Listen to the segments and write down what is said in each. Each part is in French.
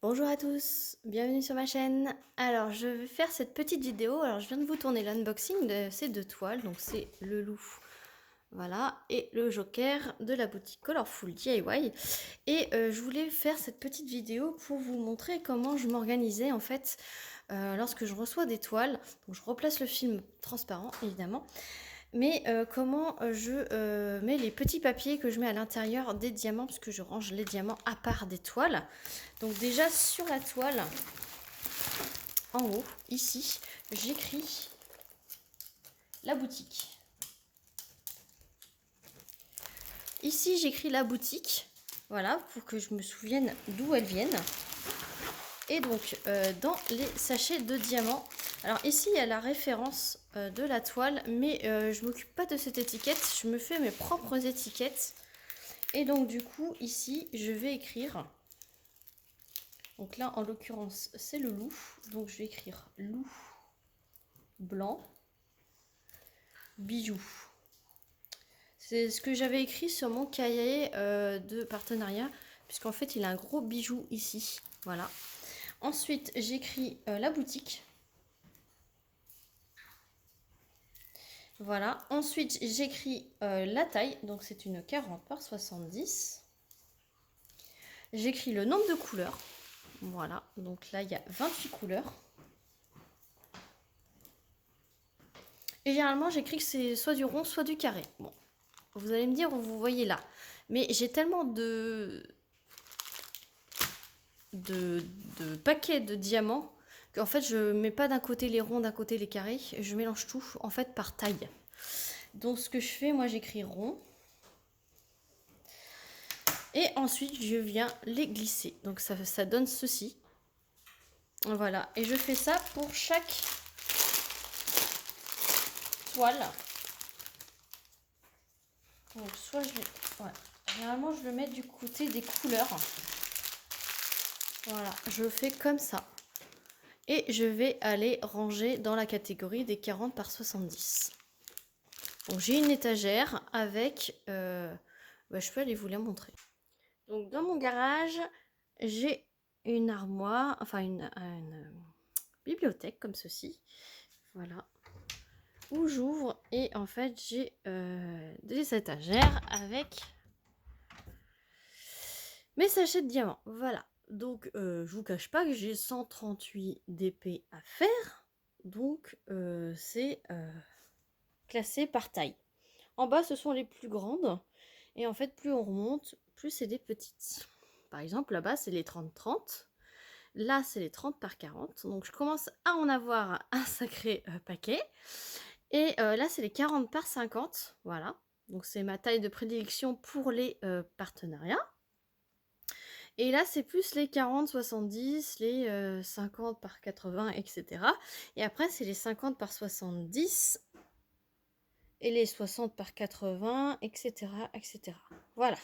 Bonjour à tous, bienvenue sur ma chaîne. Alors je vais faire cette petite vidéo. Alors je viens de vous tourner l'unboxing de ces deux toiles. Donc c'est le loup, voilà, et le joker de la boutique Colorful DIY. Et je voulais faire cette petite vidéo pour vous montrer comment je m'organisais en fait lorsque je reçois des toiles. Donc je replace le film transparent évidemment. Mais comment je mets les petits papiers que je mets à l'intérieur des diamants, puisque je range les diamants à part des toiles. Donc déjà sur la toile, en haut, ici, j'écris la boutique. Ici, j'écris la boutique, voilà, pour que je me souvienne d'où elles viennent. Et donc, dans les sachets de diamants, alors ici, il y a la référence de la toile, mais je ne m'occupe pas de cette étiquette, je me fais mes propres étiquettes. Et donc, du coup, ici, je vais écrire... Donc là, en l'occurrence, c'est le loup. Donc, je vais écrire loup blanc, bijoux. C'est ce que j'avais écrit sur mon cahier de partenariat, puisqu'en fait, il a un gros bijou ici. Voilà. Ensuite, j'écris la boutique. Voilà. Ensuite, j'écris la taille. Donc, c'est une 40 par 70. J'écris le nombre de couleurs. Voilà. Donc là, il y a 28 couleurs. Et généralement, j'écris que c'est soit du rond, soit du carré. Bon, vous allez me dire, vous voyez là. Mais j'ai tellement de paquets de diamants qu'en fait, je mets pas d'un côté les ronds, d'un côté les carrés. Je mélange tout, en fait, par taille. Donc, ce que je fais, moi, j'écris rond. Et ensuite, je viens les glisser. Donc, ça donne ceci. Voilà. Et je fais ça pour chaque toile. Donc, soit je... Ouais. Généralement, je le mets du côté des couleurs. Voilà. Je fais comme ça. Et je vais aller ranger dans la catégorie des 40 par 70. Donc, j'ai une étagère avec... je peux aller vous la montrer. Donc, dans mon garage, j'ai une armoire, enfin une bibliothèque comme ceci. Voilà. Où j'ouvre et en fait, j'ai des étagères avec mes sachets de diamants. Voilà. Donc, je vous cache pas que j'ai 138 d'épée à faire. Donc, c'est classé par taille. En bas, ce sont les plus grandes. Et en fait, plus on remonte, plus c'est des petites. Par exemple, là-bas, c'est les 30-30. Là, c'est les 30 par 40. Donc, je commence à en avoir un sacré paquet. Et là, c'est les 40 par 50. Voilà. Donc, c'est ma taille de prédilection pour les partenariats. Et là, c'est plus les 40-70, les 50 par 80, etc. Et après, c'est les 50 par 70 et les 60 par 80, etc. etc. Voilà.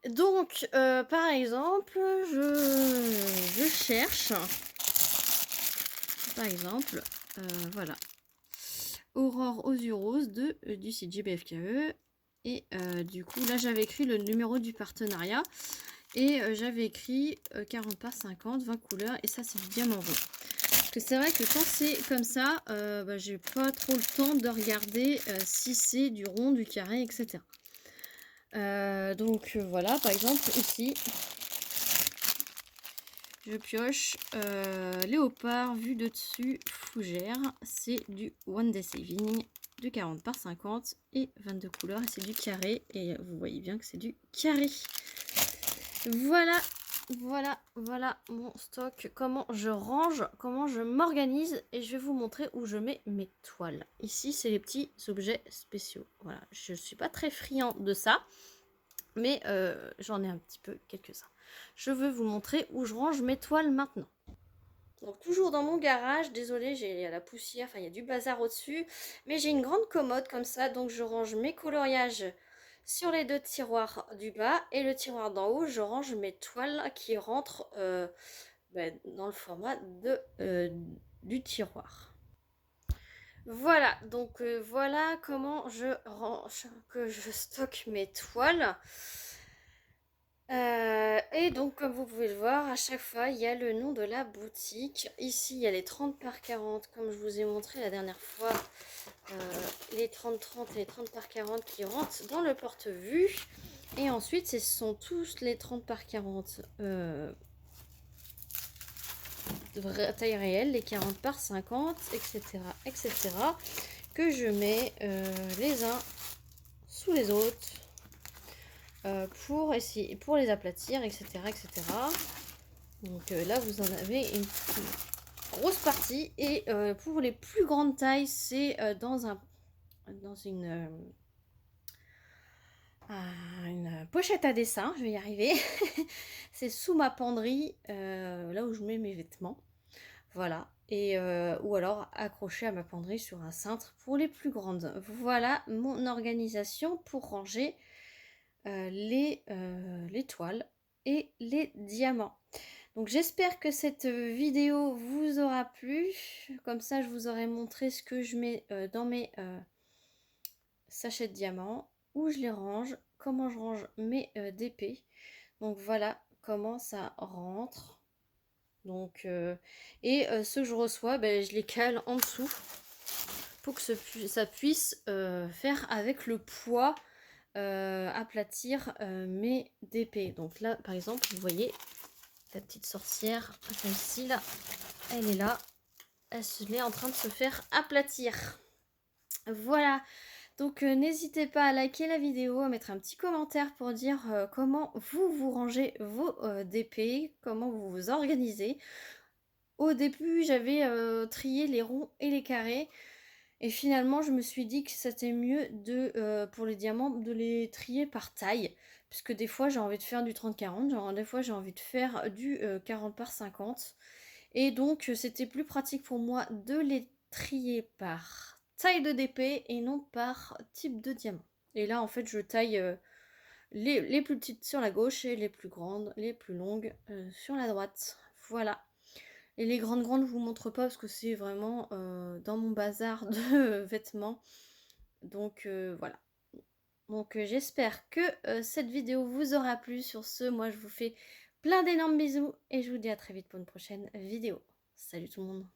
Donc, par exemple, je cherche, par exemple, voilà, Aurore Osurose du site GBFKE. Et du coup, là, j'avais écrit le numéro du partenariat. Et j'avais écrit 40 par 50, 20 couleurs. Et ça, c'est du diamant rond. Parce que c'est vrai que quand c'est comme ça, j'ai pas trop le temps de regarder si c'est du rond, du carré, etc. Donc voilà, par exemple, ici, je pioche Léopard vu de dessus fougère. C'est du One Day Saving de 40 par 50 et 22 couleurs. Et c'est du carré. Et vous voyez bien que c'est du carré. Voilà, voilà mon stock. Comment je range, comment je m'organise. Et je vais vous montrer où je mets mes toiles. Ici, c'est les petits objets spéciaux. Voilà, je ne suis pas très friand de ça. Mais j'en ai un petit peu quelques-uns. Je veux vous montrer où je range mes toiles maintenant. Donc toujours dans mon garage, désolé, il y a la poussière, enfin il y a du bazar au-dessus. Mais j'ai une grande commode comme ça, donc je range mes coloriages sur les deux tiroirs du bas. Et le tiroir d'en haut, je range mes toiles qui rentrent dans le format du tiroir. Voilà, donc voilà comment je range, que je stocke mes toiles. Et Et donc, comme vous pouvez le voir, à chaque fois, il y a le nom de la boutique. Ici, il y a les 30 par 40, comme je vous ai montré la dernière fois. Les 30-30 et les 30 par 40 qui rentrent dans le porte-vue. Et ensuite, ce sont tous les 30 par 40 de taille réelle, les 40 par 50, etc. etc. que je mets les uns sous les autres pour essayer, pour les aplatir, etc. etc. Donc là, vous en avez une grosse partie. Et pour les plus grandes tailles, c'est dans une pochette à dessin, je vais y arriver. C'est sous ma penderie, là où je mets mes vêtements. Voilà. Et ou alors accroché à ma penderie sur un cintre pour les plus grandes. Voilà mon organisation pour ranger les toiles et les diamants. Donc j'espère que cette vidéo vous aura plu. Comme ça, je vous aurai montré ce que je mets dans mes sachets de diamants, où je les range, comment je range mes DP. Donc voilà comment ça rentre. Donc ce que je reçois, ben, je les cale en dessous pour que ça puisse faire avec le poids aplatir mes DP. Donc là, par exemple, vous voyez la petite sorcière, celle-ci là, elle est là, elle est en train de se faire aplatir. Voilà. Donc n'hésitez pas à liker la vidéo, à mettre un petit commentaire pour dire comment vous rangez vos DP, comment vous vous organisez. Au début, j'avais trié les ronds et les carrés. Et finalement, je me suis dit que c'était mieux pour les diamants de les trier par taille. Puisque des fois, j'ai envie de faire du 30-40, genre des fois, j'ai envie de faire du 40 par 50. Et donc, c'était plus pratique pour moi de les trier par taille de DP et non par type de diamant. Et là, en fait, je taille les plus petites sur la gauche et les plus grandes, les plus longues sur la droite. Voilà. Et les grandes, je vous montre pas parce que c'est vraiment dans mon bazar de vêtements. Donc voilà. Donc j'espère que cette vidéo vous aura plu. Sur ce, moi je vous fais plein d'énormes bisous et je vous dis à très vite pour une prochaine vidéo. Salut tout le monde.